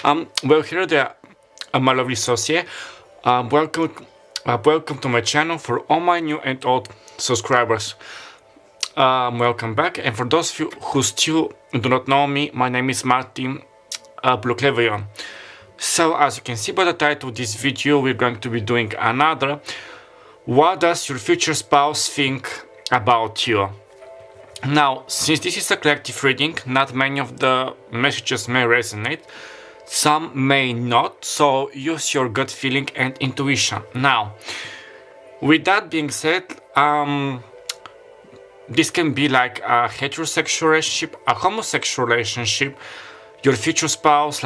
Well, here there, my lovely associate. Welcome to my channel for all my new and old subscribers. Welcome back. And for those of you who still do not know me, my name is Martin Clairvoyant. So, as you can see by the title of this video, we're going to be doing another "What does your future spouse think about you?" Now, since this is a collective reading, not many of the messages may resonate. Some may not, so use your gut feeling and intuition. Now, with that being said, this can be like a heterosexual relationship, a homosexual relationship. Your future spouse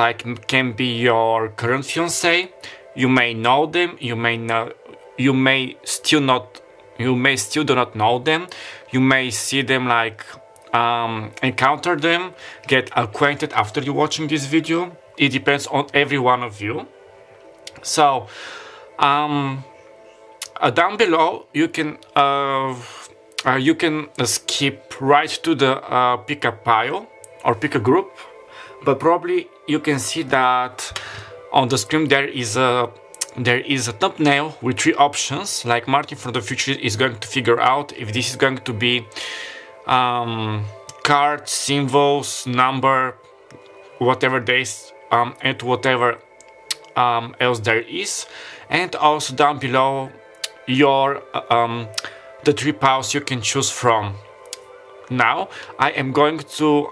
can be your current fiance. You may know them, you may still do not know them. You may see them encounter them, get acquainted after you watching this video. It depends on every one of you. So down below you can skip right to the pick a pile or pick a group, but probably you can see that on the screen there is a thumbnail with 3 options. Like Martin from the future is going to figure out if this is going to be cards, symbols, number, whatever there is, and whatever else there is. And also down below your the 3 piles you can choose from. Now I am going to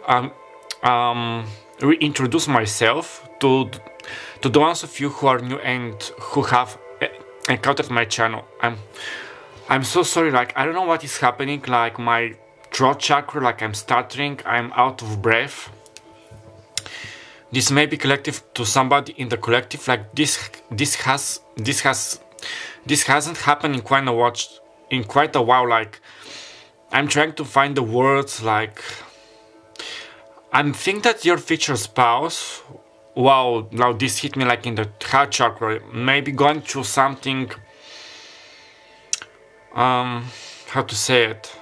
reintroduce myself to the ones of you who are new and who have encountered my channel. I'm so sorry, I don't know what is happening, my throat chakra, I'm stuttering, I'm out of breath. This may be collective to somebody in the collective. This hasn't happened in quite a while. I'm trying to find the words. I think that your future spouse, wow, now this hit me in the heart chakra, maybe going through something, how to say it,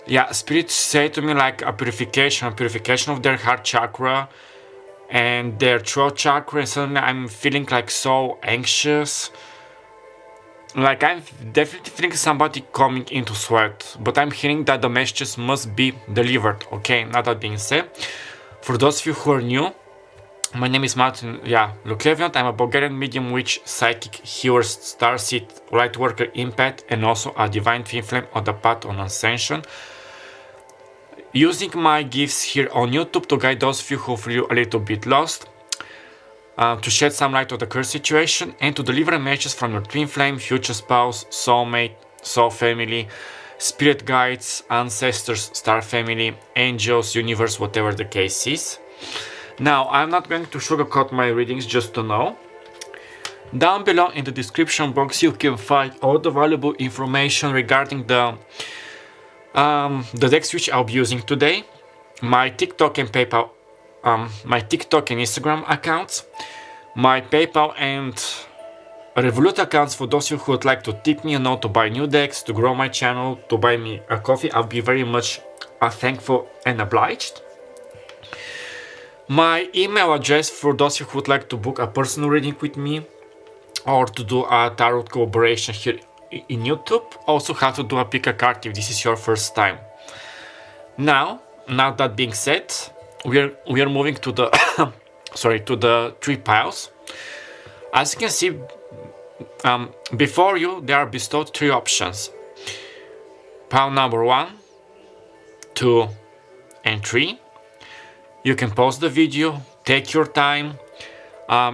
yeah, spirits say to me a purification of their heart chakra and their throat chakra, and suddenly I'm feeling so anxious. I'm definitely feeling somebody coming into sweat, but I'm hearing that the messages must be delivered. Okay, now that being said, for those of you who are new, my name is Martin Clairvoyant. I'm a Bulgarian medium, witch, psychic, healer, starseed, light worker, empath, and also a divine twin flame on the path on ascension. Using my gifts here on YouTube to guide those of you who feel a little bit lost, to shed some light on the current situation, and to deliver messages from your twin flame, future spouse, soulmate, soul family, spirit guides, ancestors, star family, angels, universe, whatever the case is. Now, I'm not going to sugarcoat my readings, just to know. Down below in the description box you can find all the valuable information regarding the decks which I'll be using today, my TikTok and PayPal, my TikTok and Instagram accounts, my PayPal and Revolut accounts for those of you who would like to tip me a note to buy new decks, to grow my channel, to buy me a coffee. I'll be very much thankful and obliged. My email address for those of you who would like to book a personal reading with me or to do a tarot collaboration here in YouTube. Also how to do a pick a card if this is your first time. Now that being said, we are moving to the sorry, to the 3 piles. As you can see, before you there are bestowed 3 options: pile number 1, 2, and 3. You can pause the video, take your time.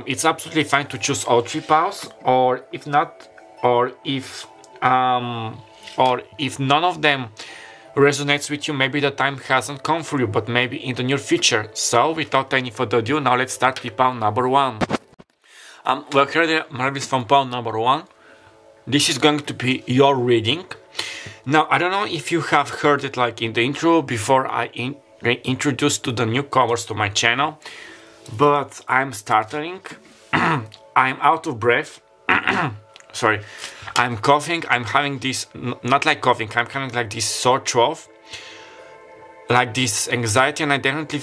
It's absolutely fine to choose all 3 piles, or if not, or if none of them resonates with you, maybe the time hasn't come for you, but maybe in the near future. So without any further ado, now let's start with pile number 1. Well, here the marvelous from pile number 1. This is going to be your reading. Now, I don't know if you have heard it in the intro before I introduced to the newcomers to my channel, but I'm stuttering. I'm out of breath. Sorry, I'm coughing. I'm having this, not coughing, I'm having this sore throat, this anxiety, and I definitely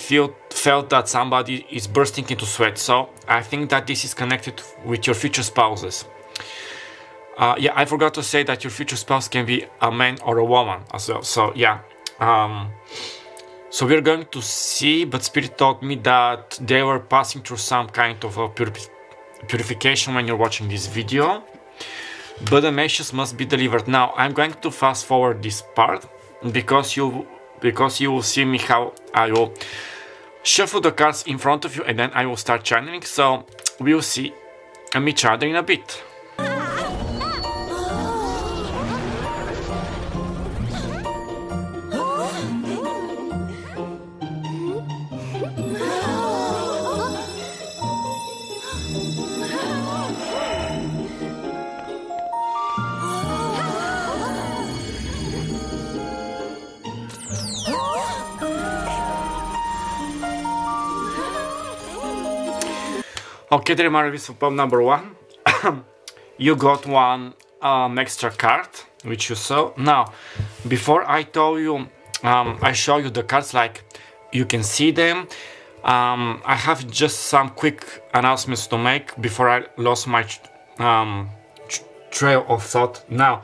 felt that somebody is bursting into sweat. So I think that this is connected with your future spouses. Yeah, I forgot to say that your future spouse can be a man or a woman as well. So yeah, so we're going to see, but Spirit told me that they were passing through some kind of a purification when you're watching this video. But the messages must be delivered. Now I'm going to fast forward this part because you will see me how I will shuffle the cards in front of you and then I will start channeling. So we will see each other in a bit. Okay, there is poem number 1. You got one extra card, which you saw. Now, before I tell you, I show you the cards like you can see them. I have just some quick announcements to make before I lost my trail of thought. Now,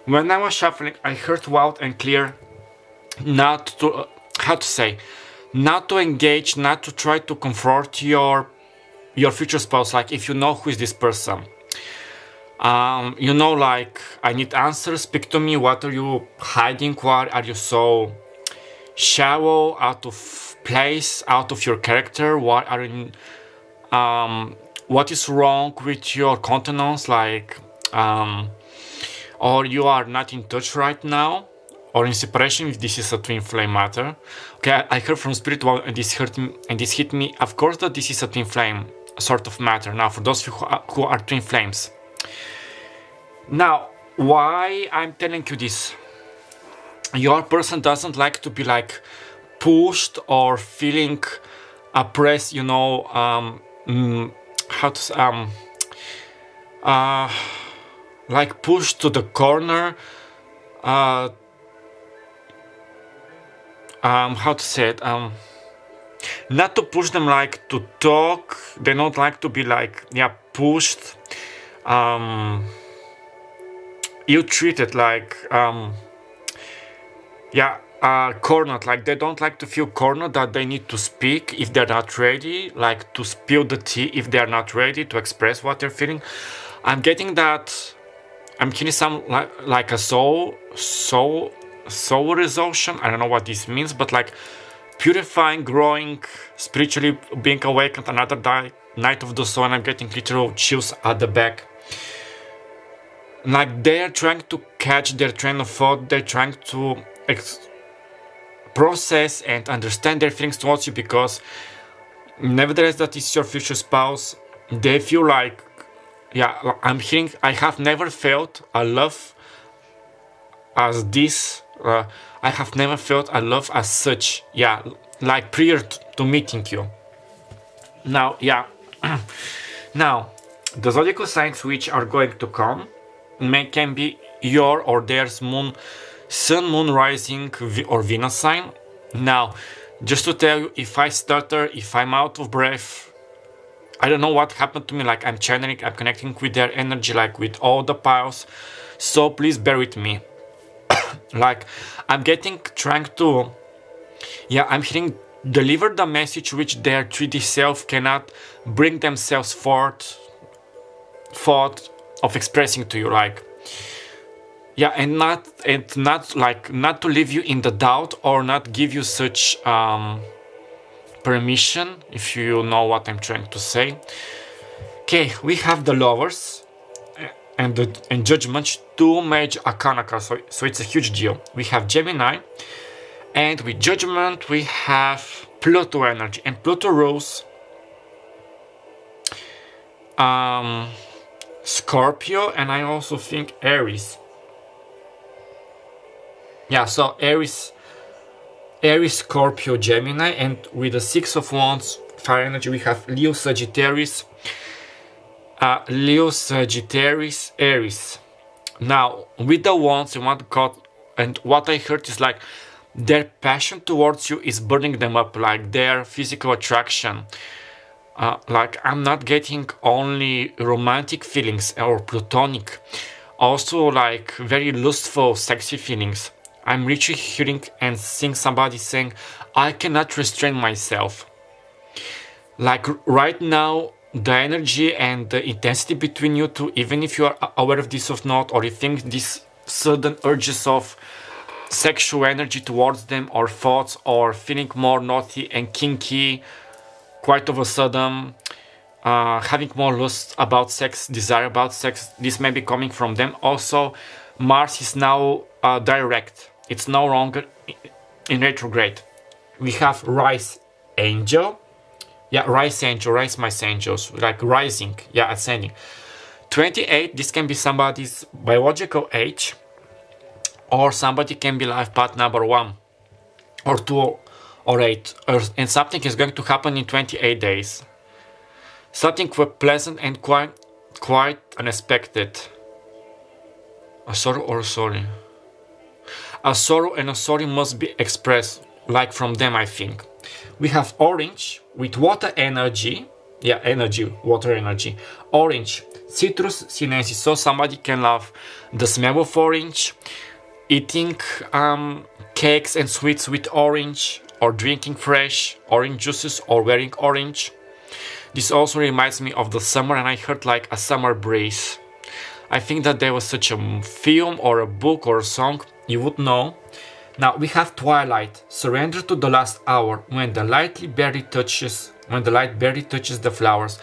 when I was shuffling, I heard loud and clear not to, not to engage, not to try to confront your future spouse. Like, if you know who is this person, you know, like, I need answers, speak to me, what are you hiding, why are you so shallow, out of place, out of your character, what are you, what is wrong with your countenance, like, or you are not in touch right now, or in separation, if this is a twin flame matter. Okay, I heard from Spirit, and this hit me, of course, that this is a twin flame sort of matter. Now, for those who are twin flames, now, why I'm telling you this? Your person doesn't like to be like pushed or feeling oppressed, you know, how to like pushed to the corner, how to say it, not to push them, like to talk. They don't like to be like, yeah, pushed, you treat it like, yeah, cornered. Like, they don't like to feel cornered, that they need to speak if they're not ready, like to spill the tea if they're not ready to express what they're feeling. I'm getting that, I'm getting some like a soul resolution. I don't know what this means, but like purifying, growing, spiritually being awakened, another night of the soul, and I'm getting literal chills at the back. Like, they're trying to catch their train of thought, they're trying to process and understand their feelings towards you, because nevertheless that is your future spouse. They feel like, yeah, I'm hearing, I have never felt a love as this, I have never felt a love as such, yeah, like prior to meeting you. Now, yeah, now, the zodiacal signs which are going to come can be your or their moon, sun, moon, rising, or Venus sign. Now, just to tell you, if I stutter, if I'm out of breath, I don't know what happened to me, like I'm channeling, I'm connecting with their energy, like with all the piles, so please bear with me. Like, I'm trying to, yeah, I'm hearing, deliver the message which their 3D self cannot bring themselves forth of expressing to you, like, yeah, and not to leave you in the doubt, or not give you such permission, if you know what I'm trying to say. Okay, we have the Lovers and Judgment, two major arcana cards, so it's a huge deal. We have Gemini, and with Judgment we have Pluto energy, and Pluto rules Scorpio, and I also think Aries. Yeah, so Aries, Scorpio, Gemini, and with the Six of Wands, fire energy, we have Leo, Sagittarius, Aries. Now, with the Wands, and what I heard is like, their passion towards you is burning them up, like their physical attraction. Like I'm not getting only romantic feelings or platonic, also like very lustful, sexy feelings. I'm literally hearing and seeing somebody saying, I cannot restrain myself. Like right now, the energy and the intensity between you two, even if you are aware of this or not, or you think these sudden urges of sexual energy towards them, or thoughts, or feeling more naughty and kinky, quite of a sudden, having more lust about sex, desire about sex, this may be coming from them. Also, Mars is now direct. It's no longer in retrograde. We have Rise Angel. Yeah, Rise Angel, Rise My Angels, like rising, yeah, ascending. 28, this can be somebody's biological age, or somebody can be life path number 1, or 2, or 8, and something is going to happen in 28 days. Something pleasant and quite unexpected. A sorrow or a sorry? A sorrow and a sorry must be expressed, like from them, I think. We have orange with water energy. Yeah, energy, water energy. Orange, citrus, sinensis. So somebody can love the smell of orange, eating cakes and sweets with orange, or drinking fresh orange juices, or wearing orange. This also reminds me of the summer, and I heard like a summer breeze. I think that there was such a film or a book or a song, you would know. Now we have Twilight, surrender to the last hour, when the light barely touches the flowers.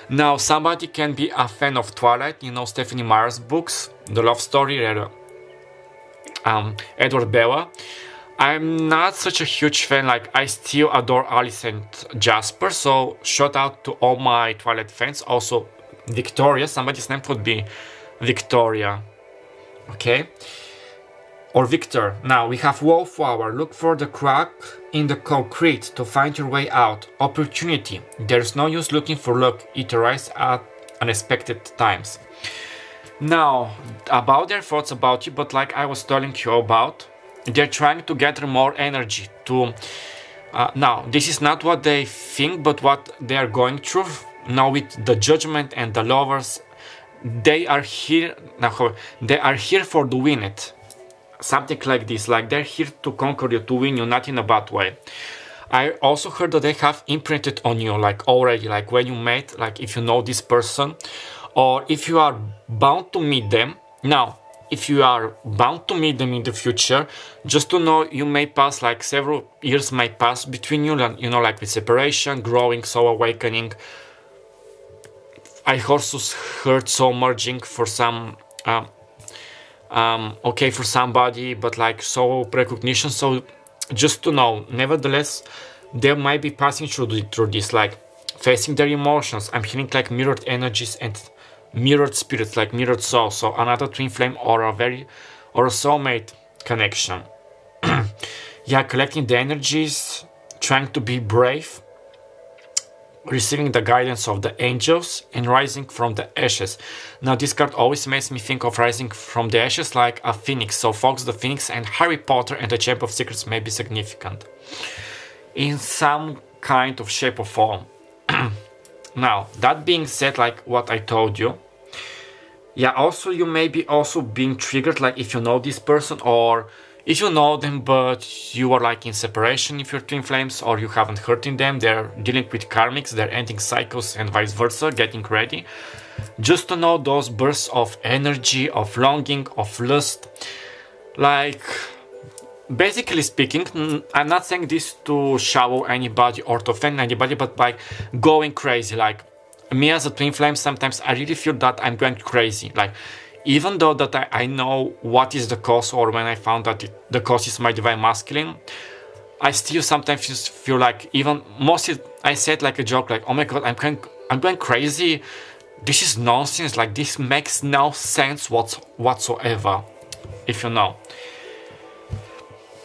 Now somebody can be a fan of Twilight, you know Stephanie Meyer's books, the love story, Edward Bella. I'm not such a huge fan, like I still adore Alice and Jasper, so shout out to all my Twilight fans. Also Victoria, somebody's name could be Victoria, okay? Or Victor. Now we have Wallflower, look for the crack in the concrete to find your way out. Opportunity, there's no use looking for luck, it arrives at unexpected times. Now, about their thoughts about you, but like I was telling you about, they're trying to gather more energy to... now, this is not what they think, but what they are going through. Now with the Judgment and the Lovers, they are here for to win it. Something like this, like they're here to conquer you, to win you, not in a bad way. I also heard that they have imprinted on you, like already, like when you met, like if you know this person, or if you are bound to meet them. Now, if you are bound to meet them in the future, just to know you may pass, like several years might pass between you, you know, like with separation, growing, soul awakening. I also heard soul merging for some, okay, for somebody, but like soul recognition. So just to know, nevertheless, they might be passing through this, like facing their emotions. I'm hearing like mirrored energies and mirrored spirits, like mirrored souls. So another twin flame or a soulmate connection. Yeah, collecting the energies, trying to be brave, receiving the guidance of the angels, and rising from the ashes. Now this card always makes me think of rising from the ashes like a phoenix. So Fox the Phoenix and Harry Potter and the Chamber of Secrets may be significant in some kind of shape or form. Now, that being said, like what I told you, yeah, also you may be also being triggered, like if you know this person, or if you know them but you are like in separation if you're twin flames, or you haven't hurt in them, they're dealing with karmics, they're ending cycles and vice versa, getting ready. Just to know those bursts of energy, of longing, of lust, like... Basically speaking, I'm not saying this to shower anybody or to offend anybody, but like going crazy. Like me as a twin flame, sometimes I really feel that I'm going crazy. Like even though that I know what is the cause, or when I found that the cause is my divine masculine, I still sometimes just feel like, even mostly I said like a joke, like, oh my god, I'm going crazy. This is nonsense. Like this makes no sense whatsoever, if you know.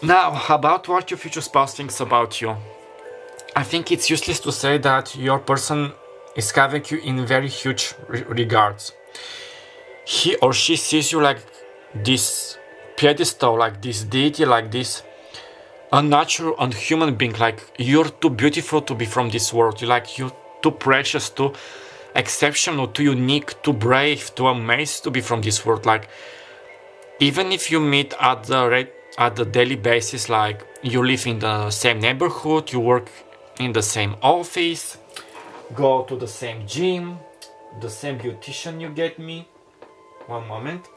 Now, about what your future spouse thinks about you. I think it's useless to say that your person is having you in very huge regards. He or she sees you like this pedestal, like this deity, like this unnatural, unhuman being. Like, you're too beautiful to be from this world. You're too precious, too exceptional, too unique, too brave, too amazed to be from this world. Like, even if you meet at the daily basis, like you live in the same neighborhood, you work in the same office, go to the same gym, the same beautician, you get me? One moment.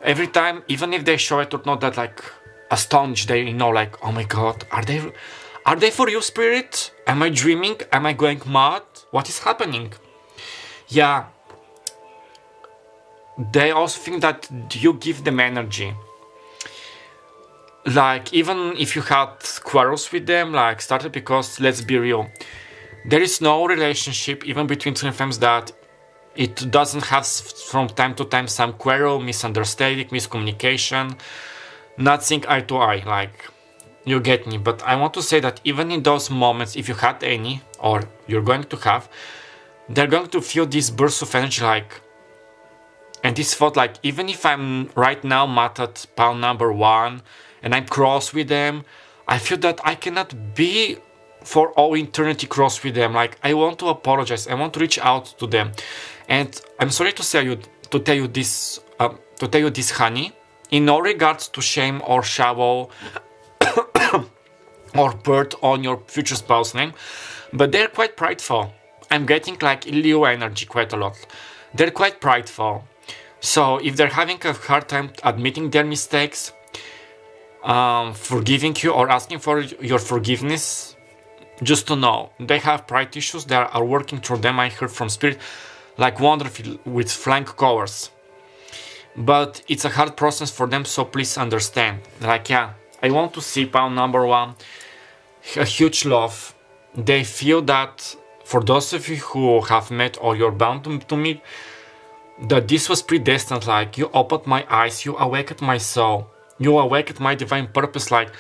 Every time, even if they show it or not, that like astonished, they like, oh my god, are they for you, spirit? Am I dreaming? Am I going mad? What is happening? Yeah. They also think that you give them energy. Like, even if you had quarrels with them, like, started because, let's be real, there is no relationship, even between twin flames, that it doesn't have from time to time some quarrel, misunderstanding, miscommunication, not seeing eye to eye, like, you get me. But I want to say that even in those moments, if you had any, or you're going to have, they're going to feel this burst of energy, like, and this thought, like, even if I'm right now mad at pal number 1 and I'm cross with them, I feel that I cannot be for all eternity cross with them. Like, I want to apologize. I want to reach out to them. And I'm sorry to tell you this, honey, in no regards to shame or shovel or put on your future spouse name, but they're quite prideful. I'm getting like Leo energy quite a lot. They're quite prideful. So if they're having a hard time admitting their mistakes, forgiving you or asking for your forgiveness, just to know, they have pride issues. They are working through them. I heard from spirit, like wonderful with flying colors. But it's a hard process for them, so please understand. Like, yeah, I want to see pal number 1, a huge love. They feel that, for those of you who have met or you're bound to meet, that this was predestined. Like, you opened my eyes, you awakened my soul, you awakened my divine purpose. Like,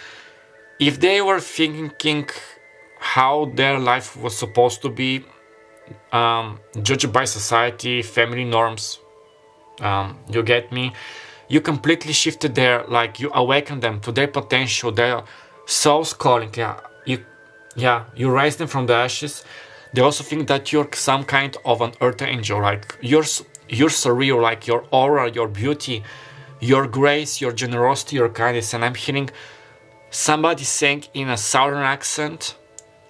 if they were thinking how their life was supposed to be, judged by society, family norms, you get me, you completely shifted their, like, you awakened them to their potential, their soul's calling. You raise them from the ashes. They also think that you're some kind of an earth angel, like you're surreal, like your aura, your beauty, your grace, your generosity, your kindness. And I'm hearing somebody saying in a southern accent,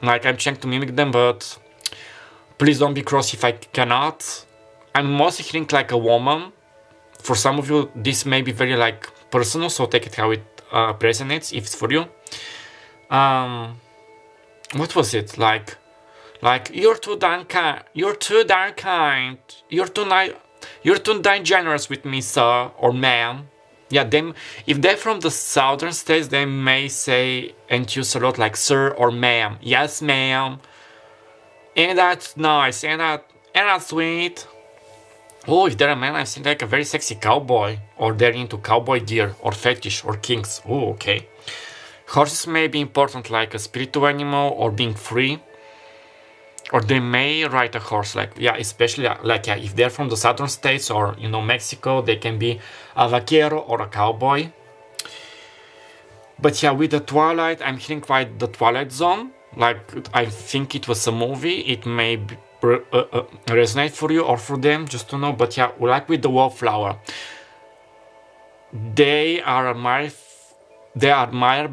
like, I'm trying to mimic them, but please don't be cross if I cannot. I'm mostly hearing like a woman. For some of you, this may be very like personal, so take it how it resonates, if it's for you. What was it? Like, you're too darn kind, you're too generous with me, sir, or ma'am. Yeah, if they're from the southern states, they may say and use a lot like sir or ma'am. Yes, ma'am. Ain't that nice? Ain't that sweet? Oh, if they're a man, I've seen like a very sexy cowboy, or they're into cowboy gear, or fetish, or kings. Oh, okay. Horses may be important, like a spiritual animal, or being free. Or they may ride a horse, like, yeah, especially, like, yeah, if they're from the southern states, or, you know, Mexico, they can be a vaquero or a cowboy. But yeah, with the Twilight, I'm hearing quite the Twilight Zone. Like, I think it was a movie. It may be, resonate for you or for them, just to know. But yeah, like with the wallflower, they are admired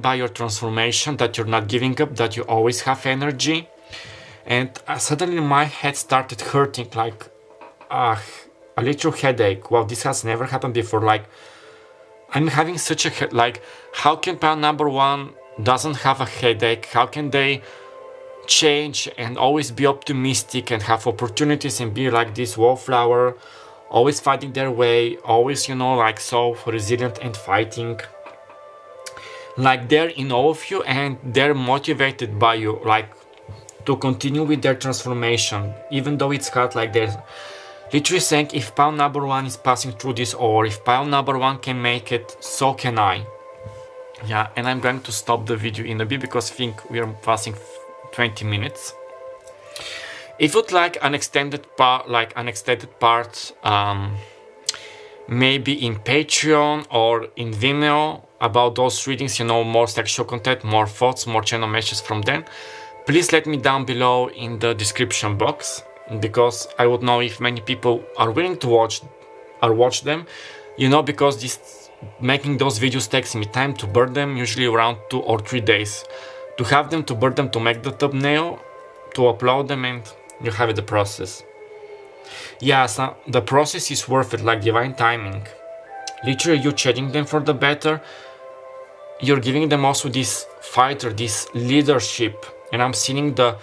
by your transformation, that you're not giving up, that you always have energy. And suddenly my head started hurting, like a little headache. Wow, this has never happened before. Like, I'm having such a like, how can pal number 1 doesn't have a headache? How can they change and always be optimistic and have opportunities and be like this wallflower, always fighting their way, always, you know, like so resilient and fighting? Like, they're in awe of you and they're motivated by you, like, to continue with their transformation, even though it's hard. Like, they're literally saying, if pal number 1 is passing through this, or if pal number 1 can make it, so can I. Yeah, and I'm going to stop the video in a bit because I think we are passing 20 minutes. If you'd like an extended part, maybe in Patreon or in Vimeo, about those readings, you know, more sexual content, more thoughts, more channel messages from them, please let me down below in the description box, because I would know if many people are willing to watch them, you know, because making those videos takes me time to burn them, usually around 2 or 3 days. To have them, to burn them, to make the thumbnail, to upload them, and you have the process. Yeah, so the process is worth it, like divine timing. Literally, you're changing them for the better. You're giving them also this fighter, this leadership. And I'm seeing the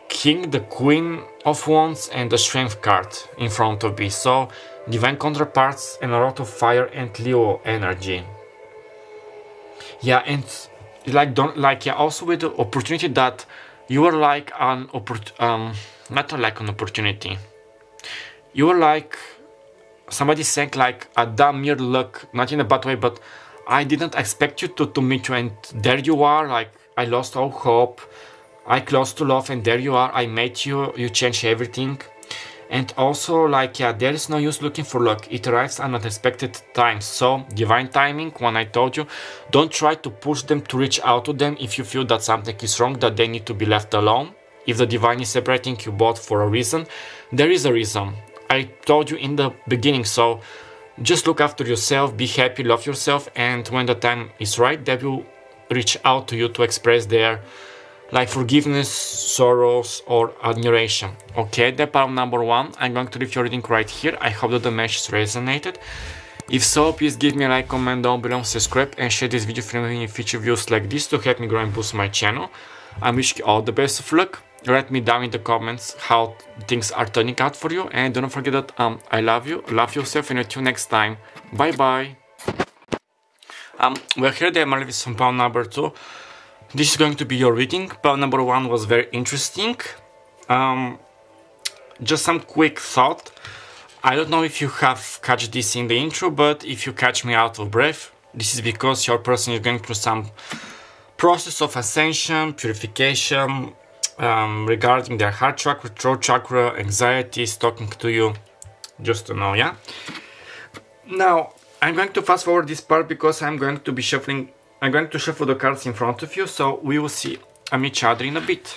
king, the queen of wands, and the strength card in front of me. So divine counterparts and a lot of fire and Leo energy. Yeah, and also with the opportunity that you are like not like an opportunity. You are like somebody saying like a damn mere luck, not in a bad way, but I didn't expect you to meet you, and there you are. Like, I lost all hope, I close to love, and there you are. I met you, you changed everything. And also, like, yeah, there is no use looking for luck. It arrives at unexpected times. So, divine timing, when I told you, don't try to push them to reach out to them if you feel that something is wrong, that they need to be left alone. If the divine is separating you both for a reason, there is a reason. I told you in the beginning, so just look after yourself, be happy, love yourself, and when the time is right, they will reach out to you to express their like forgiveness, sorrows, or admiration. Okay, the part number 1. I'm going to leave your reading right here. I hope that the message resonated. If so, please give me a like, comment down below, subscribe, and share this video for any future views like this to help me grow and boost my channel. I wish you all the best of luck. Write me down in the comments how things are turning out for you, and don't forget that I love you, love yourself, and until next time, bye bye. Well, here they are with some part number 2. This is going to be your reading. Part number 1 was very interesting. Just some quick thought. I don't know if you have catch this in the intro, but if you catch me out of breath, this is because your person is going through some process of ascension, purification, regarding their heart chakra, throat chakra, anxieties, talking to you, just to know, yeah? Now, I'm going to fast forward this part because I'm going to shuffle the cards in front of you, so we will see each other in a bit.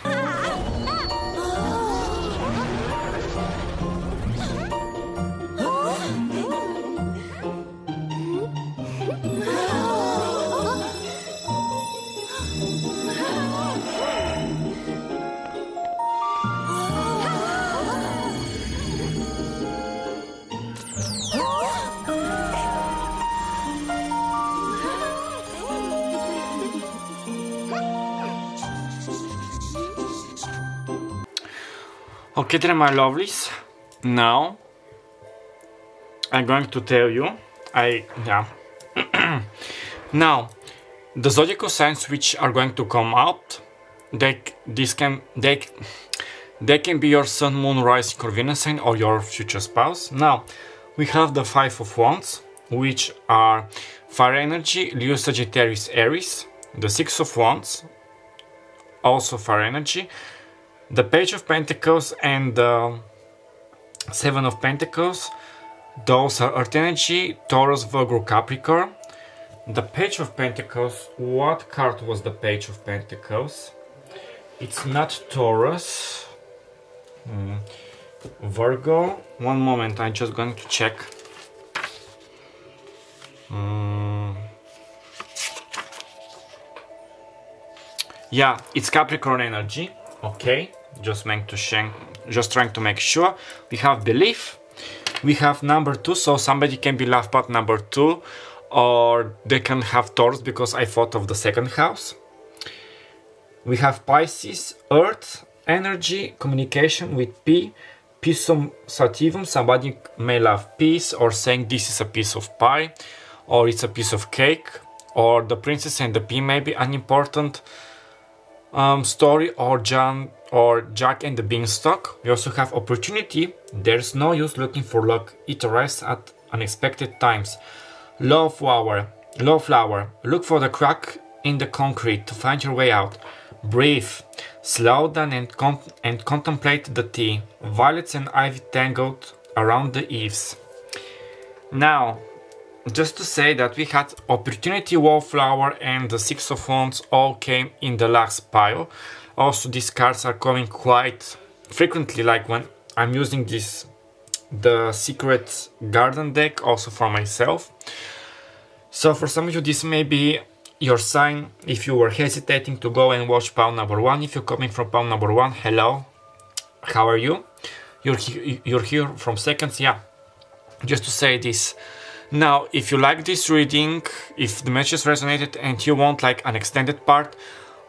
Okay, then my lovelies, now I'm going to tell you, now the zodiacal signs which are going to come out, they can be your sun, moon, rising or Venus sign, or your future spouse. Now we have the 5 of Wands, which are fire energy, Leo, Sagittarius, Aries. The 6 of Wands, also fire energy. The Page of Pentacles and the 7 of Pentacles, those are Earth energy, Taurus, Virgo, Capricorn. The Page of Pentacles, what card was the Page of Pentacles? It's not Taurus. Virgo. One moment, I'm just going to check. Yeah, it's Capricorn energy. Okay. Just trying to make sure. We have belief. We have number 2, so somebody can be love part number 2, or they can have Taurus because I thought of the 2nd house. We have Pisces, Earth, energy, communication with P, Pisum Sativum. Somebody may love peace, or saying this is a piece of pie, or it's a piece of cake, or the Princess and the P may be an important story, or Jack and the Beanstalk. We also have opportunity. There's no use looking for luck. It arrives at unexpected times. Love flower. Look for the crack in the concrete to find your way out. Breathe. Slow down and contemplate the tea. Violets and ivy tangled around the eaves. Now, just to say that we had Opportunity, Wallflower, and the Six of Wands all came in the last pile. Also, these cards are coming quite frequently, like when I'm using the Secret Garden deck, also for myself. So for some of you, this may be your sign if you were hesitating to go and watch pile number 1. If you're coming from pile number 1, hello, how are you? You're here from seconds, yeah. Just to say this. Now, if you like this reading, if the messages resonated and you want like an extended part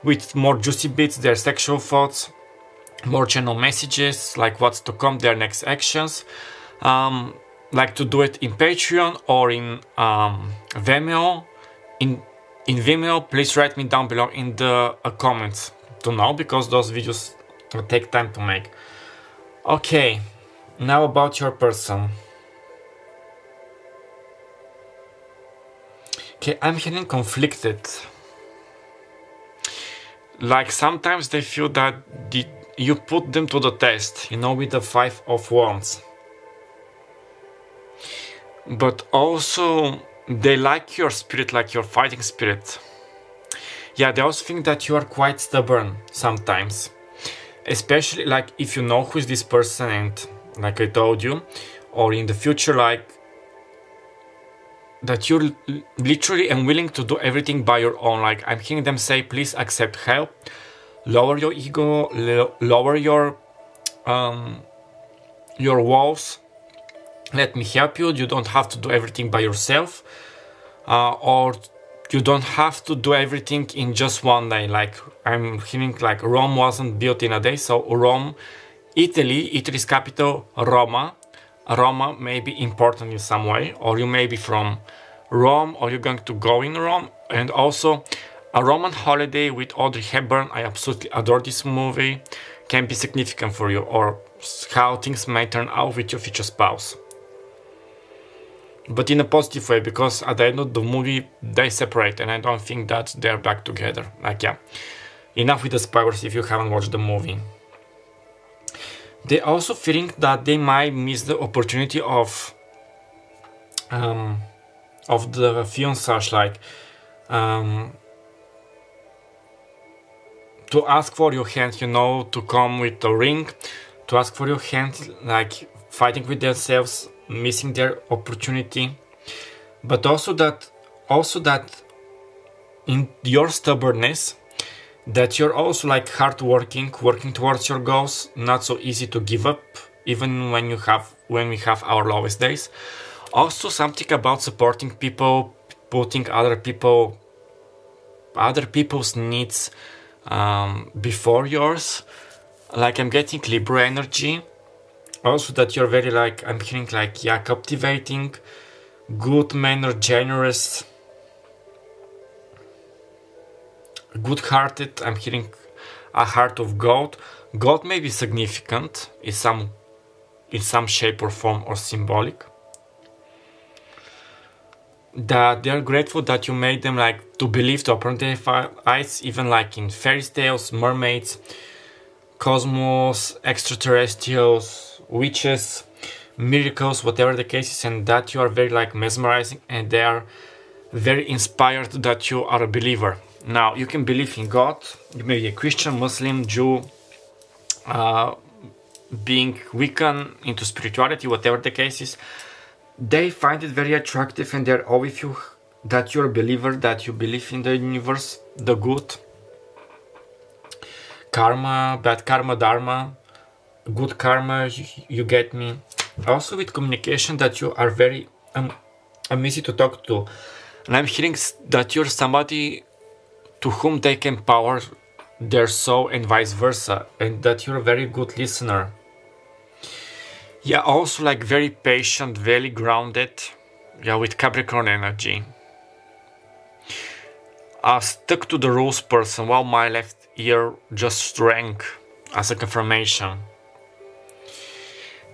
with more juicy bits, their sexual thoughts, more general messages, like what's to come, their next actions, like to do it in Patreon or in Vimeo. In Vimeo, please write me down below in the comments to know, because those videos will take time to make. Okay, now about your person. Okay, I'm feeling conflicted. Like sometimes they feel that you put them to the test, you know, with the Five of Wands. But also they like your spirit, like your fighting spirit. Yeah, they also think that you are quite stubborn sometimes. Especially like if you know who is this person and like I told you, or in the future, like that you're literally unwilling to do everything by your own. Like I'm hearing them say, please accept help, lower your ego, lower your walls, let me help you. You don't have to do everything by yourself, or you don't have to do everything in just one day. Like I'm hearing like Rome wasn't built in a day. So Rome, Italy's capital, Roma may be important in some way, or you may be from Rome, or you're going to go in Rome. And also a Roman holiday with Audrey Hepburn, I absolutely adore this movie, can be significant for you, or how things may turn out with your future spouse. But in a positive way, because at the end of the movie they separate and I don't think that they're back together. Like, yeah, enough with the spoilers if you haven't watched the movie. They also think that they might miss the opportunity of the fiancé, like to ask for your hand, you know, to come with a ring, to ask for your hand, like fighting with themselves, missing their opportunity. But also that in your stubbornness, that you're also like hardworking, working towards your goals, not so easy to give up, even when we have our lowest days. Also something about supporting people, putting other people's needs before yours. Like I'm getting Libra energy. Also that you're very like, I'm hearing like, yeah, captivating, good-mannered, generous, good-hearted. I'm hearing a heart of gold. Gold may be significant in some shape or form, or symbolic. That they're grateful that you made them like to believe, to open their eyes, even like in fairy tales, mermaids, cosmos, extraterrestrials, witches, miracles, whatever the case is, and that you are very like mesmerizing, and they are very inspired that you are a believer. Now, you can believe in God, you may be a Christian, Muslim, Jew, being Wiccan, into spirituality, whatever the case is. They find it very attractive, and they're all with you, that you're a believer, that you believe in the universe, the good, karma, bad karma, dharma, good karma, you get me. Also with communication, that you are very easy to talk to. And I'm hearing that you're somebody to whom they can power their soul, and vice versa, and that you're a very good listener. Yeah, also like very patient, very grounded. Yeah, with Capricorn energy. Stuck to the rules person, while my left ear just rang as a confirmation.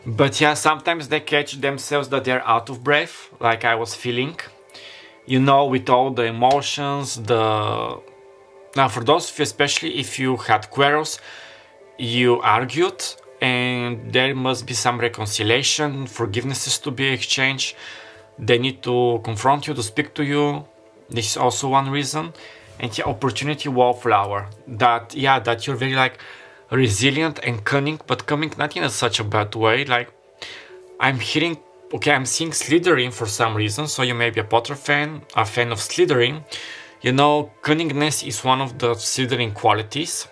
But yeah, sometimes they catch themselves that they're out of breath, like I was feeling. You know, with all the emotions, Now for those of you, especially if you had quarrels, you argued, and there must be some reconciliation, forgivenesses to be exchanged. they need to confront you, to speak to you. This is also one reason. And yeah, opportunity wallflower, that yeah, that you're very like resilient and cunning, but cunning not in such a bad way. Like I'm hearing, okay, I'm seeing Slytherin for some reason, so you may be a Potter fan, a fan of Slytherin. You know, cunningness is one of the Slytherin qualities,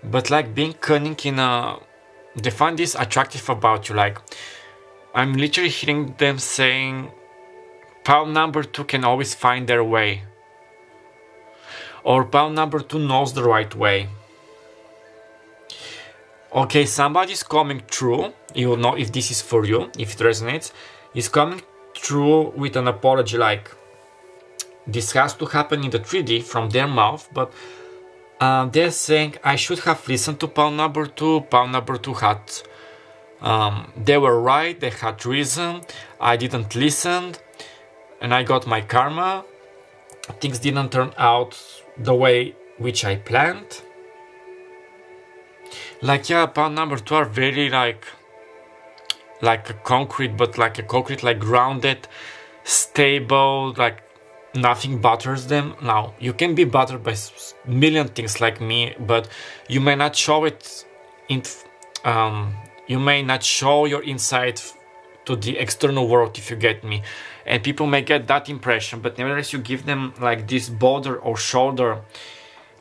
but like being cunning in a, they find this attractive about you. Like I'm literally hearing them saying, pal number 2 can always find their way, or pal number 2 knows the right way. Okay, somebody's coming through, you will know if this is for you, if it resonates, is coming through with an apology, like this has to happen in the 3D from their mouth, but they're saying, I should have listened to pal number 2, pal number 2 had, they were right, they had reason, I didn't listen, and I got my karma, things didn't turn out the way which I planned. Like yeah, pal number 2 are very like a concrete, but like a concrete, like grounded, stable, like nothing bothers them. Now you can be bothered by million things like me, but you may not show it in you may not show your insight to the external world, if you get me, and people may get that impression, but nevertheless you give them like this border or shoulder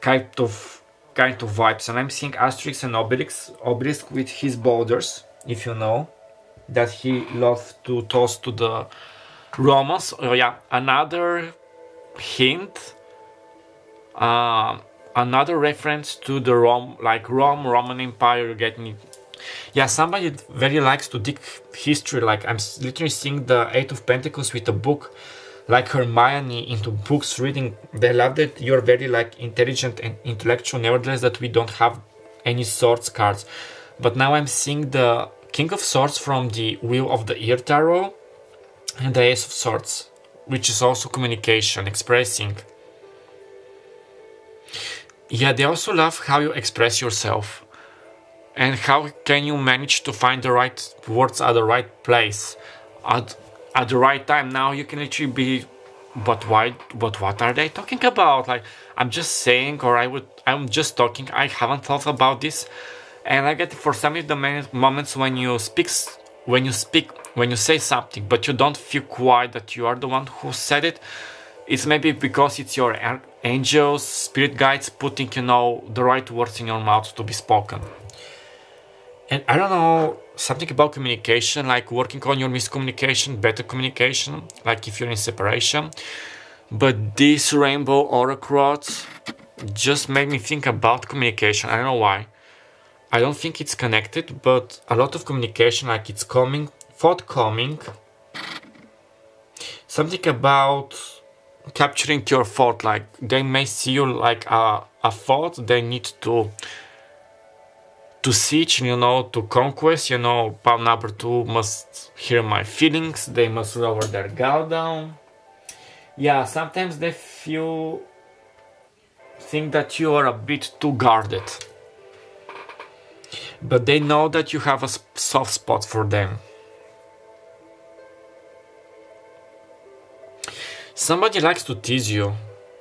kind of vibes. And I'm seeing Asterix and Obelix with his borders, if you know that he loved to toss to the Romans. Oh yeah, another hint, another reference to the Roman Empire. You get me? Yeah, somebody very likes to dig history. Like I'm literally seeing the Eight of Pentacles with a book, like Hermione into books reading. They love that you're very like intelligent and intellectual, nevertheless that we don't have any swords cards. But now I'm seeing the King of Swords from the Wheel of the Ear Tarot and the Ace of Swords, which is also communication, expressing. Yeah, they also love how you express yourself and how can you manage to find the right words at the right place at the right time. Now you can literally be, but why, but what are they talking about? Like I'm just saying, or I'm just talking, I haven't thought about this. And I get for some of the moments when you say something but you don't feel quite that you are the one who said it, it's maybe because it's your angels, spirit guides putting, you know, the right words in your mouth to be spoken. And I don't know, something about communication, like working on your miscommunication, better communication, like if you're in separation. But this rainbow oracle just made me think about communication. I don't know why. I don't think it's connected, but a lot of communication, like it's coming, forthcoming. Something about capturing your thought, like they may see you like a thought, they need to siege, you know, to conquest, you know, pal number 2 must hear my feelings, they must lower their guard down. Yeah, sometimes they think that you are a bit too guarded. But they know that you have a soft spot for them. Somebody likes to tease you.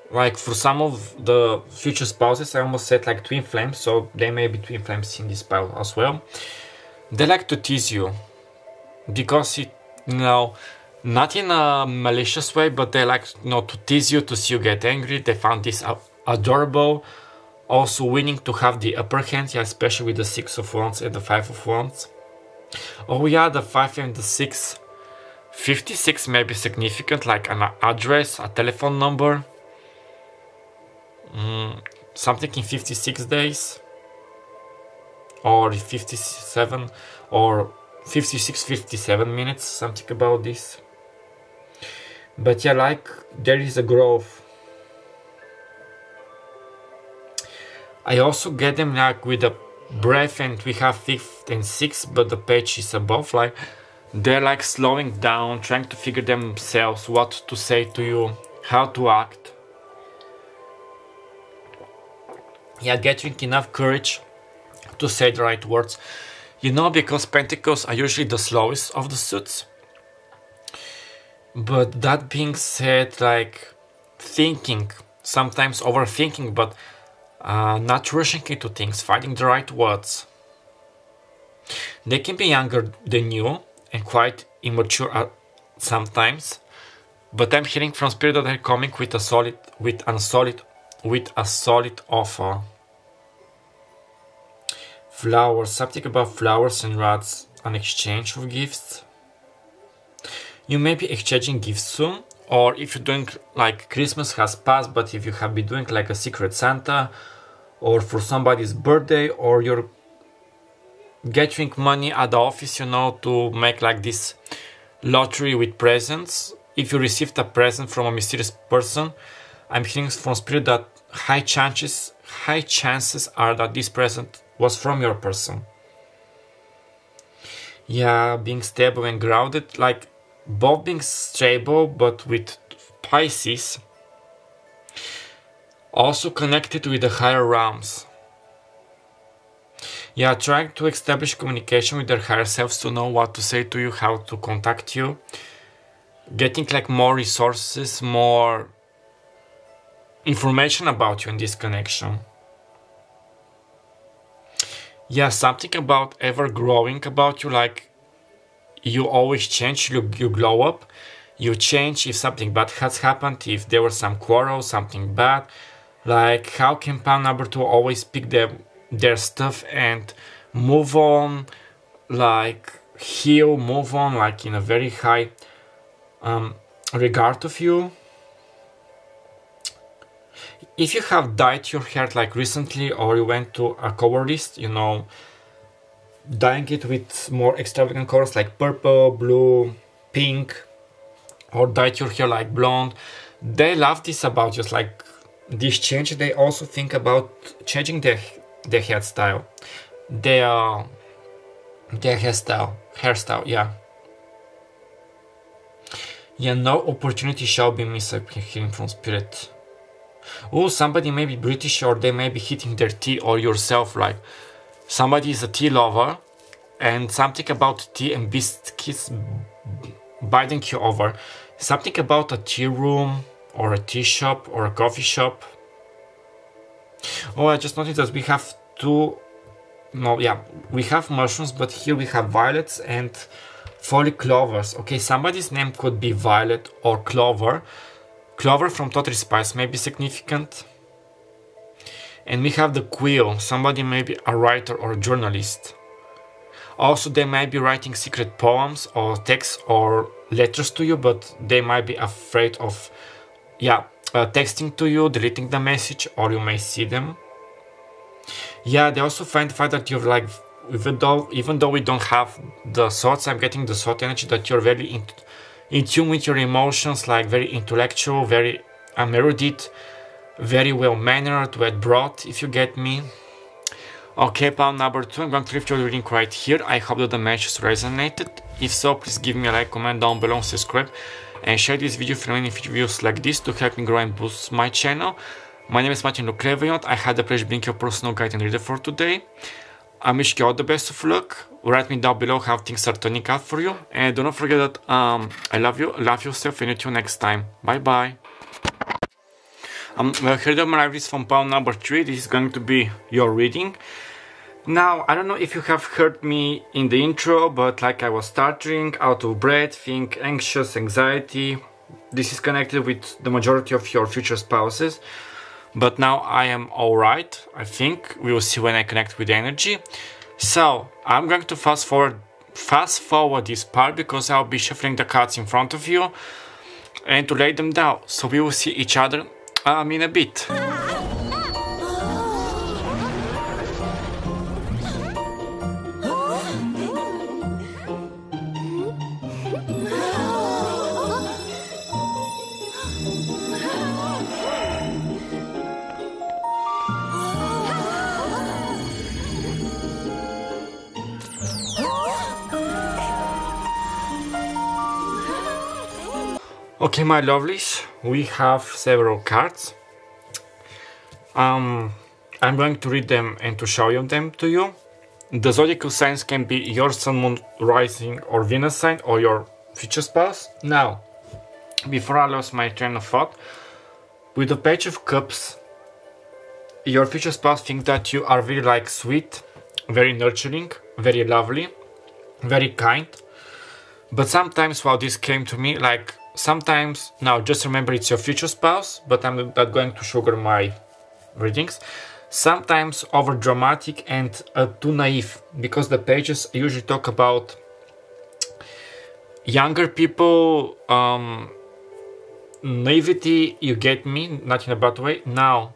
Like for some of the future spouses, I almost said like twin flames, so they may be twin flames in this pile as well. They like to tease you because it, you know, not in a malicious way, but they like, you know, to tease you, to see you get angry. They found this adorable. Also winning to have the upper hand, yeah, especially with the 6 of Wands and the 5 of Wands. Oh yeah, the 5 and the 6. 56 may be significant, like an address, a telephone number. Something in 56 days. Or 57, or 56, 57 minutes, something about this. But yeah, like there is a growth. I also get them like with the breath, and we have 5th and 6th, but the page is above, like they're like slowing down, trying to figure themselves what to say to you, how to act. Yeah, getting enough courage to say the right words. You know, because Pentacles are usually the slowest of the suits. But that being said, like thinking, sometimes overthinking, but not rushing into things, finding the right words. They can be younger than you and quite immature sometimes, but I'm hearing from spirit that they're coming with a solid offer. Flowers, something about flowers and rats, an exchange of gifts. You may be exchanging gifts soon, or if you're doing like Christmas has passed, but if you have been doing like a Secret Santa, or for somebody's birthday, or you're getting money at the office, you know, to make like this lottery with presents. If you received a present from a mysterious person, I'm hearing from spirit that high chances are that this present was from your person. Yeah, being stable and grounded, like both being stable, but with Pisces, also connected with the higher realms. Yeah, trying to establish communication with their higher selves to know what to say to you, how to contact you. Getting like more resources, more information about you in this connection. Yeah, something about ever growing about you, like you always change, you glow up, you change if something bad has happened, if there was some quarrel, something bad. Like how can Pam number 2 always pick their stuff and move on, like heal, move on, like in a very high regard of you. If you have dyed your hair like recently, or you went to a colorist, you know, dyeing it with more extravagant colors like purple, blue, pink, or dyed your hair like blonde, they love this about just like this change. They also think about changing their hairstyle, their hairstyle, yeah. Yeah, no opportunity shall be missed, I'm hearing from spirit. Oh, somebody may be British, or they may be hitting their tea, or yourself, like somebody is a tea lover, and something about tea and biscuits biting you over. Something about a tea room, or a tea shop, or a coffee shop. Oh, I just noticed that we have we have mushrooms, but here we have violets and four clovers. Okay, somebody's name could be Violet or Clover. Clover from Totally Spice may be significant. And we have the Quill. Somebody may be a writer or a journalist. Also, they might be writing secret poems or texts or letters to you, but they might be afraid of texting to you, deleting the message, or you may see them. Yeah, they also find the fact that you're like, even though we don't have the thoughts, I'm getting the thought energy that you're very in tune with your emotions, like very intellectual, very erudite, very well mannered, well brought, if you get me. Okay, Pam number 2, I'm going to leave your reading right here. I hope that the message resonated. If so, please give me a like, comment down below, subscribe, and share this video for many videos like this to help me grow and boost my channel. My name is Clairvoyant. I had the pleasure being your personal guide and reader for today. I wish you all the best of luck. Write me down below how things are turning out for you. And do not forget that I love you, love yourself, and see you next time. Bye bye. Here are my readings from Pam number 3. This is going to be your reading. Now, I don't know if you have heard me in the intro, but like I was stuttering, out of breath, feeling anxious, anxiety. This is connected with the majority of your future spouses. But now I am alright, I think. We will see when I connect with the energy. So, I'm going to fast forward this part because I'll be shuffling the cards in front of you and to lay them down. So we will see each other in a bit. Okay, my lovelies, we have several cards. I'm going to read them and to show them to you. The zodiacal signs can be your sun, moon, rising, or Venus sign, or your future spouse. Now, before I lost my train of thought, with the Page of Cups, your future spouse thinks that you are very like sweet, very nurturing, very lovely, very kind. But sometimes, while this came to me, like sometimes, now just remember it's your future spouse, but I'm not going to sugar my readings. Sometimes over dramatic and too naive, because the pages usually talk about younger people, naivety, you get me, not in a bad way. Now,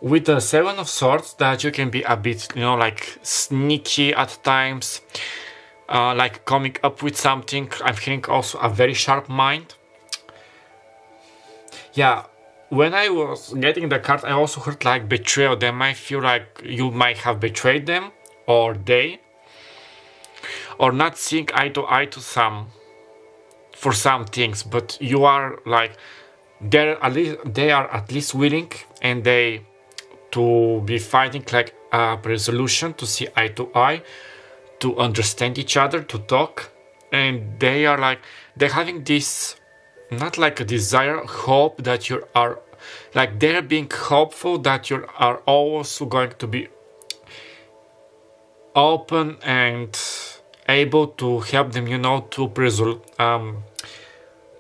with the Seven of Swords, that you can be a bit, you know, like sneaky at times, like coming up with something. I'm hearing also a very sharp mind. Yeah, when I was getting the card, I also heard like betrayal. They might feel like you might have betrayed them, or they, or not seeing eye to eye to for some things, but you are like, they are at least willing, and they to be fighting like a resolution to see eye to eye, to understand each other, to talk, and they are like, they're having this, not like a desire, hope that you are, like they're being hopeful that you are also going to be open and able to help them, you know, to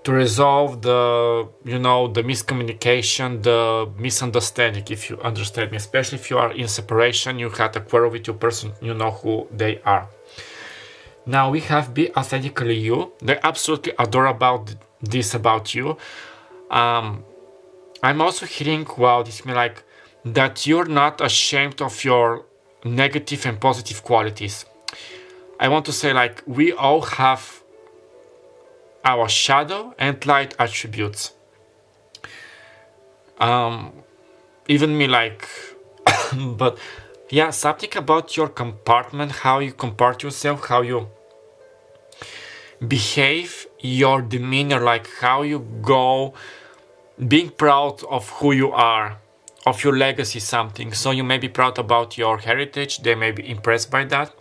resolve the, you know, the miscommunication, the misunderstanding, if you understand me, especially if you are in separation, you had a quarrel with your person, you know who they are. Now we have Be Authentically You. They absolutely adore about this about you. I'm also hearing, wow, this means like that you're not ashamed of your negative and positive qualities. I want to say like we all have our shadow and light attributes. Even me, like, but yeah, something about your compartment, how you compart yourself, how you behave, your demeanor, like how you go, being proud of who you are, of your legacy, something. So you may be proud about your heritage, they may be impressed by that,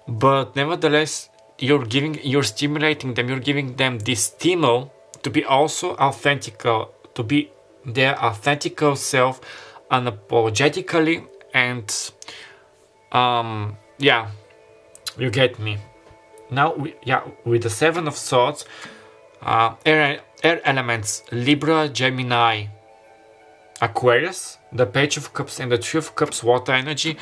but nevertheless, you're stimulating them, you're giving them this stimul to be also authentic, to be their authentic self, unapologetically, and yeah, you get me. Now, with the Seven of Swords, air elements, Libra, Gemini, Aquarius, the Page of Cups and the Three of Cups, water energy,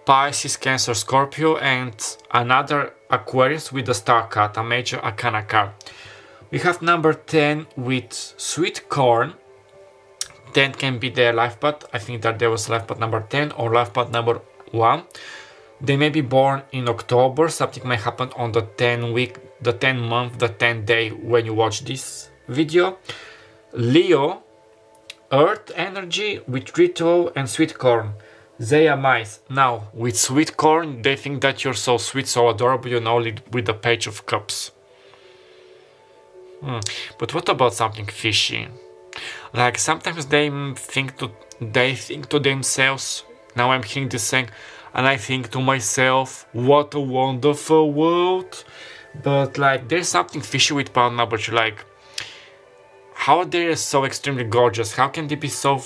Pisces, Cancer, Scorpio, and another Aquarius with the Star card, a major arcana card. We have number 10 with Sweet Corn. 10 can be their life path. I think that there was life path number 10 or life path number 1. They may be born in October. Something may happen on the 10 week, the 10 month, the 10 day when you watch this video. Leo, Earth energy with Ritual and Sweet Corn. They are mice. Now, with Sweet Corn, they think that you're so sweet, so adorable, you know, with the Page of Cups. But what about something fishy? Like sometimes they think to themselves, now I'm hearing this saying, and I think to myself, what a wonderful world. But like there's something fishy with Pamela, but you're like, how they're so extremely gorgeous, how can they be so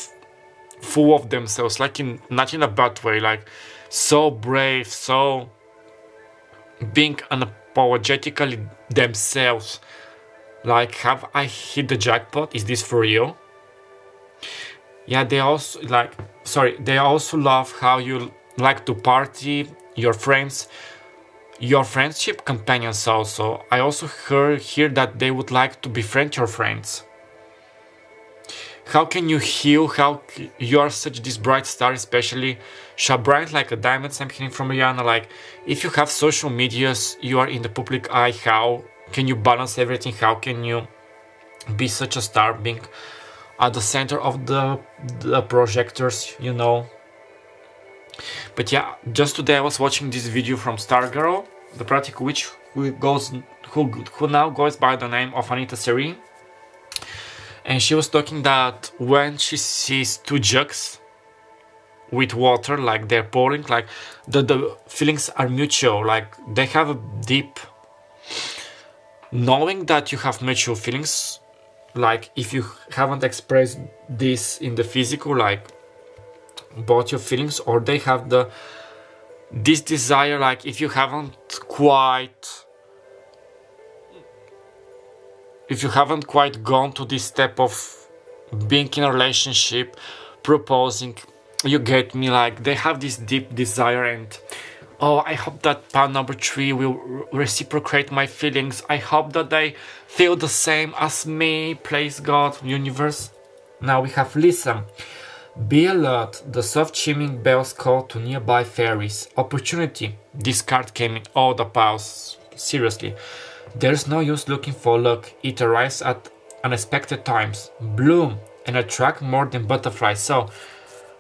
full of themselves, like not in a bad way, like so brave, so being unapologetically themselves. Like, have I hit the jackpot? Is this for you? Yeah, they also they also love how you like to party, your friends, your friendship companions also. I also hear that they would like to befriend your friends. How can you heal? How you are such this bright star, especially shine bright like a diamond. I'm hearing from Rihanna. Like, if you have social medias, you are in the public eye. How can you balance everything? How can you be such a star, being at the center of the projectors, you know? But yeah, just today I was watching this video from Stargirl, the practical witch who now goes by the name of Anita Serene. And she was talking that when she sees two jugs with water, like they're pouring, like the feelings are mutual, like they have a deep knowing that you have mutual feelings. like if you haven't expressed this in the physical, like about your feelings, or they have this desire, like if you haven't quite gone to this step of being in a relationship, proposing, you get me, like they have this deep desire, and oh, I hope that pal number 3 will reciprocate my feelings. I hope that they feel the same as me. Praise God, universe. Now we have listen. Be alert. The soft chiming bells call to nearby fairies. Opportunity. This card came in all the piles. Seriously. There's no use looking for luck. It arrives at unexpected times. Bloom and attract more than butterflies. So,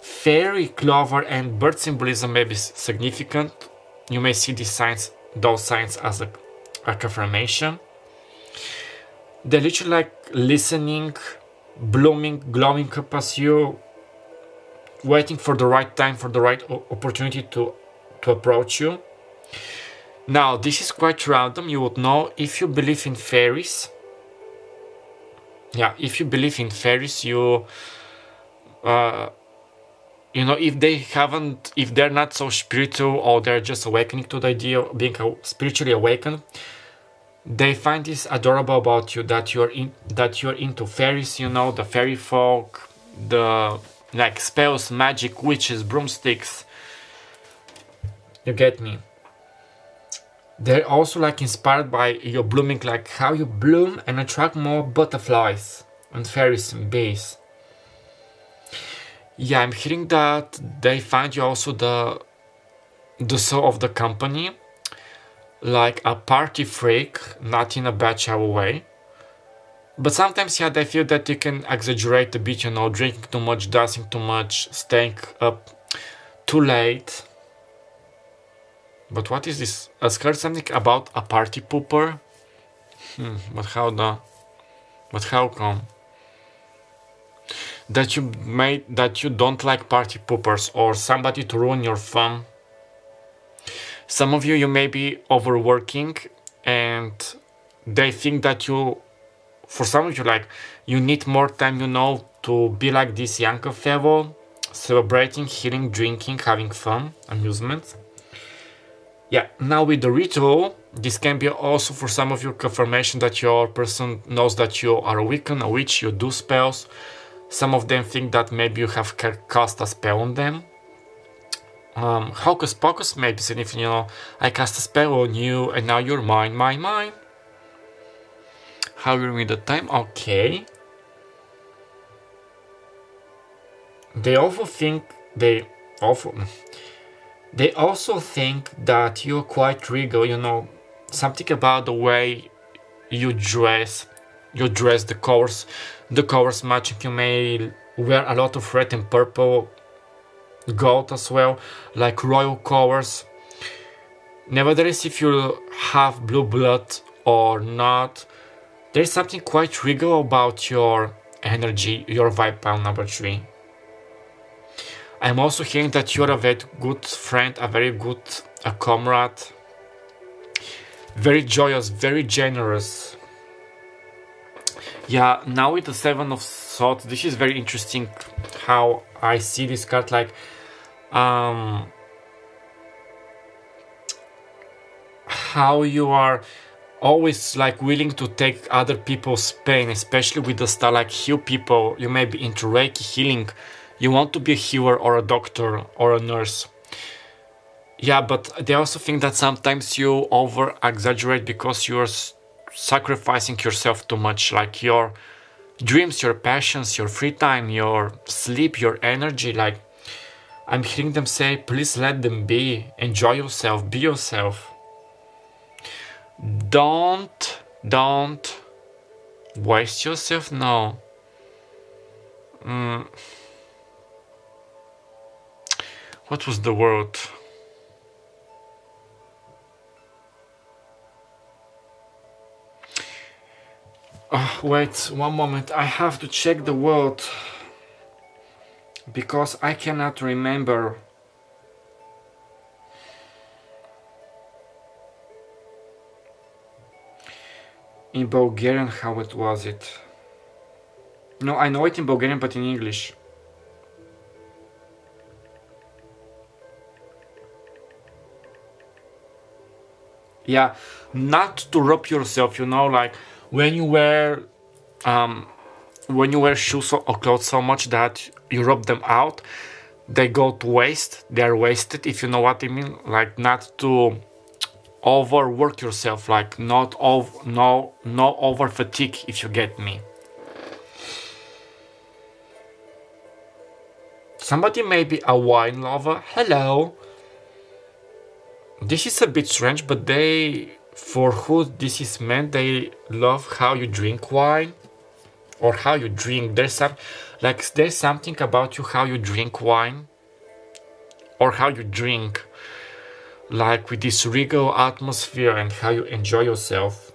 fairy, clover, and bird symbolism may be significant. You may see those signs as a confirmation. They're literally like listening, blooming, glowing up as you, waiting for the right time, for the right opportunity to approach you. Now, this is quite random. You would know if you believe in fairies. Yeah, if you believe in fairies, you know, if they're not so spiritual, or they're just awakening to the idea of being spiritually awakened, they find this adorable about you, that you're into fairies, you know, the fairy folk, the like spells, magic, witches, broomsticks. You get me? They're also like inspired by your blooming, like how you bloom and attract more butterflies and fairies and bees. Yeah, I'm hearing that they find you also the soul of the company, like a party freak, not in a bad shower way. But sometimes, yeah, they feel that you can exaggerate a bit, you know, drinking too much, dancing too much, staying up too late. But what is this? I heard something about a party pooper. But how come? That you don't like party poopers, or somebody to ruin your fun. Some of you may be overworking, and they think that for some of you, like, you need more time, you know, to be like this younger fellow, celebrating, healing, drinking, having fun, amusement. Yeah, now with the ritual, this can be also for some of you confirmation that your person knows that you are a Wiccan, a witch, you do spells. Some of them think that maybe you have cast a spell on them. Hocus pocus may be significant, you know, I cast a spell on you and now you're mine. How you read the time? Okay. They also think that you're quite regal, you know, something about the way you dress, the colors matching. You may wear a lot of red and purple, gold as well, like royal colors. Nevertheless, if you have blue blood or not, there's something quite regal about your energy, your vibe, pile number 3. I'm also hearing that you're a very good friend, a very good comrade, very joyous, very generous. Yeah, now with the 7 of Swords, this is very interesting how I see this card, like how you are always like willing to take other people's pain, especially with the style like heal people. You may be into Reiki healing. You want to be a healer or a doctor or a nurse. Yeah, but they also think that sometimes you over exaggerate because you're sacrificing yourself too much, like your dreams, your passions, your free time, your sleep, your energy. Like, I'm hearing them say, please let them be, enjoy yourself, be yourself. Don't waste yourself. No. What was the word? Wait, one moment. I have to check the word because I cannot remember. In Bulgarian, how it was it? No, I know it in Bulgarian, but in English. Yeah, not to rob yourself, you know, like when you wear shoes or clothes so much that you rub them out, they go to waste. They are wasted, if you know what I mean. Like not to overwork yourself, like no over fatigue, if you get me. Somebody may be a wine lover. Hello. This is a bit strange, but for who this is meant, they love how you drink wine or how you drink. There's something about you, how you drink wine or how you drink, like with this regal atmosphere and how you enjoy yourself.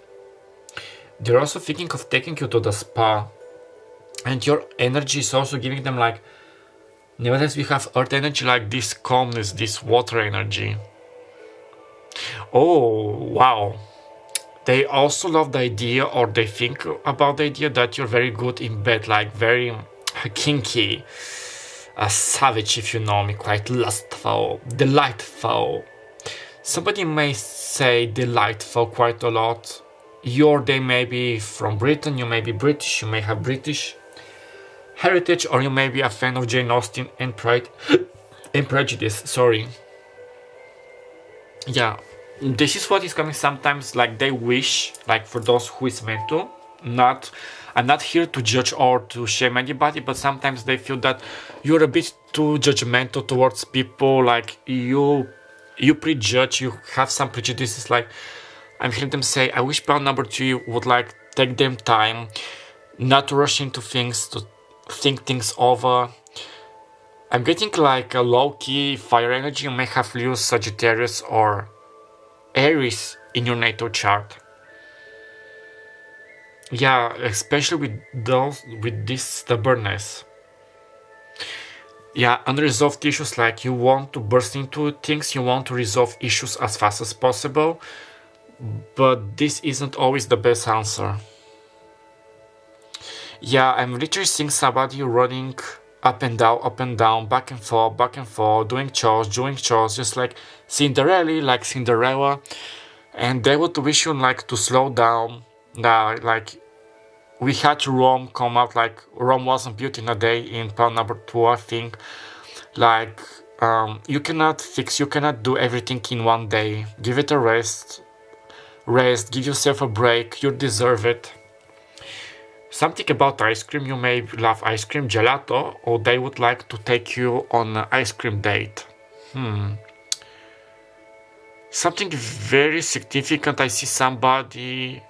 They're also thinking of taking you to the spa, and your energy is also giving them like, nevertheless we have earth energy, like this calmness, this water energy. Oh, wow. They also love the idea, or they think about the idea that you're very good in bed, like very kinky, a savage, if you know me, quite lustful, delightful. Somebody may say delightful quite a lot. They may be from Britain, you may be British, you may have British heritage, or you may be a fan of Jane Austen and Pride and Prejudice, sorry. Yeah, this is what is coming sometimes, like they wish, like for those who is meant to. I'm not here to judge or to shame anybody, but sometimes they feel that you're a bit too judgmental towards people, like you prejudge, you have some prejudices. Like I'm hearing them say, I wish Pound number 3 would like take them time, not rush into things, to think things over. I'm getting like a low-key fire energy. You may have Leo, Sagittarius or Aries in your natal chart. Yeah, especially with this stubbornness. Yeah, unresolved issues, like you want to burst into things, you want to resolve issues as fast as possible, but this isn't always the best answer. Yeah, I'm literally seeing somebody running up and down, back and forth, doing chores, just like Cinderella, and they would wish you like to slow down. Like we had Rome come out, like Rome wasn't built in a day in Pound number 2, I think. Like you cannot do everything in one day. Give it a rest, give yourself a break, you deserve it. Something about ice cream, you may love ice cream, gelato, or they would like to take you on an ice cream date. Something very significant, I see somebody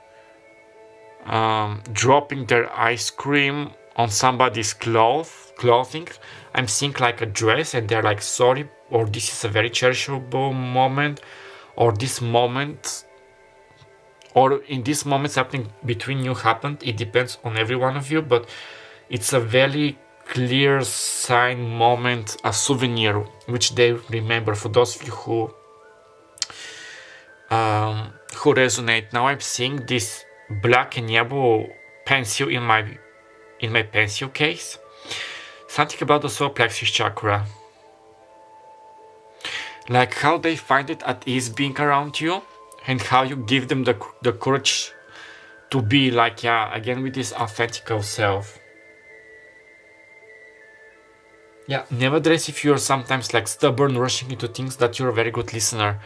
dropping their ice cream on somebody's clothing. I'm seeing like a dress and they're like sorry, or this is a very cherishable moment, or this moment, or in this moment something between you happened. It depends on every one of you, but it's a very clear sign, moment, a souvenir which they remember. For those of you who resonate. Now I'm seeing this black and yellow pencil in my pencil case. Something about the solar plexus chakra, like how they find it at ease being around you, and how you give them the courage to be like, yeah, again with this authentic self. Yeah, nevertheless, if you're sometimes like stubborn, rushing into things, that you're a very good listener.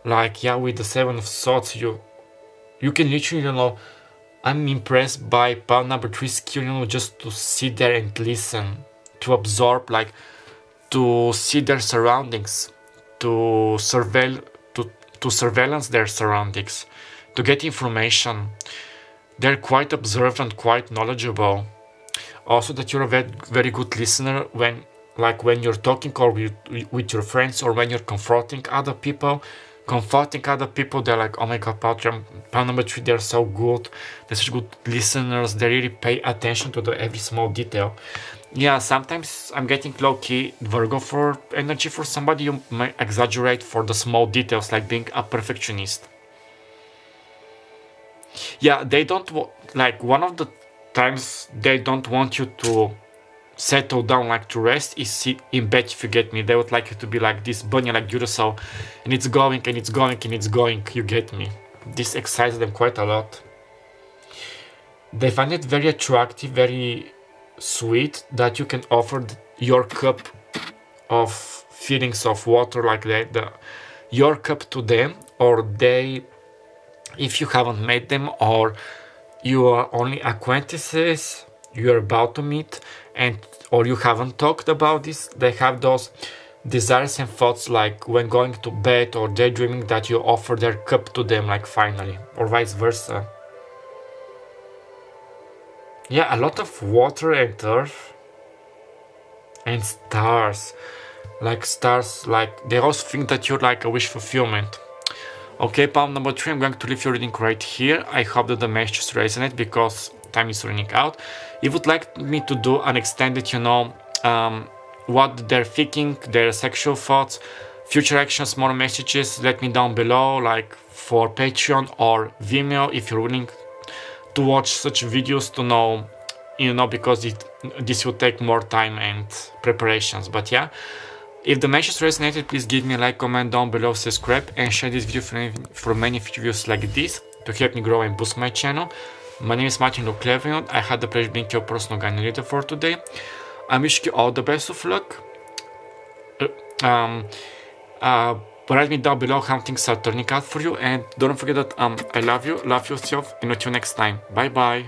Like, yeah, with the 7 of Swords, you can literally, I'm impressed by Pound number 3 skill, just to sit there and listen, to absorb, like, to see their surroundings, to surveillance their surroundings, to get information. They're quite observant, quite knowledgeable. Also, that you're a very, very good listener when you're talking or with your friends, or when you're comforting other people. They're like, oh my god, Pound number 3, they're so good. They're such good listeners. They really pay attention to every small detail. Yeah, sometimes I'm getting low-key Virgo for energy. For somebody, you may exaggerate for the small details, like being a perfectionist. Yeah, they don't like, one of the sometimes they don't want you to settle down, like to rest, is sit in bed, if you get me. They would like you to be like this bunny, like Duracell, and it's going and it's going and it's going, you get me. This excites them quite a lot. They find it very attractive, very sweet that you can offer your cup of feelings of water like that, your cup to them, or they, if you haven't met them or you are only acquaintances, you're about to meet, and or you haven't talked about this, they have those desires and thoughts like when going to bed or daydreaming that you offer their cup to them, like finally, or vice versa. Yeah, a lot of water and earth and stars. Like stars, like they also think that you're like a wish fulfillment. Okay, palm number 3, I'm going to leave your reading right here. I hope that the messages resonate because time is running out. If you would like me to do an extended, you know, what they're thinking, their sexual thoughts, future actions, more messages, let me down below, like for Patreon or Vimeo, if you're willing to watch such videos to know, you know, because this will take more time and preparations. But yeah, if the message resonated, please give me a like, comment down below, subscribe, and share this video for many videos like this to help me grow and boost my channel. My name is Martin Clairvoyant. I had the pleasure being your personal guide reader for today. I wish you all the best of luck. Write me down below how things are turning out for you, and don't forget that I love you, love yourself, and until next time, bye bye.